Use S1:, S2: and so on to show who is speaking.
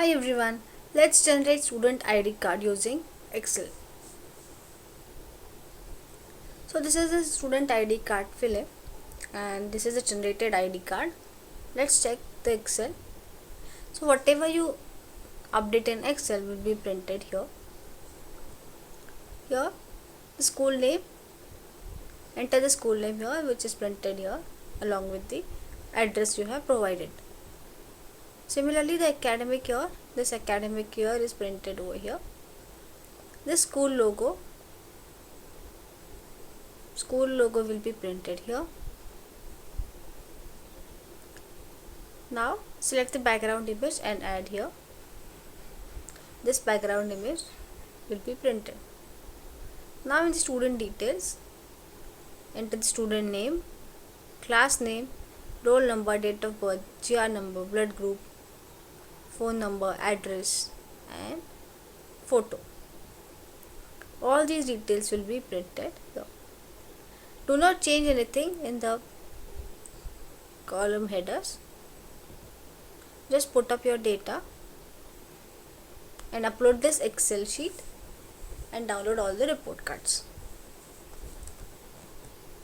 S1: Hi everyone, let's generate student ID card using Excel. So this is a student ID card fill and this is a generated ID card. Let's check the Excel. So whatever you update in Excel will be printed here. Here the school name, enter the school name here which is printed here along with the address you have provided. Similarly the academic year, this academic year is printed over here. The school logo will be printed here. Now select the background image and add here. This background image will be printed. Now in the student details, enter the student name, class name, roll number, date of birth, GR number, blood group, phone number, address and photo. All these details will be printed here. Do not change anything in the column headers. Just put up your data and upload this Excel sheet and download all the report cards.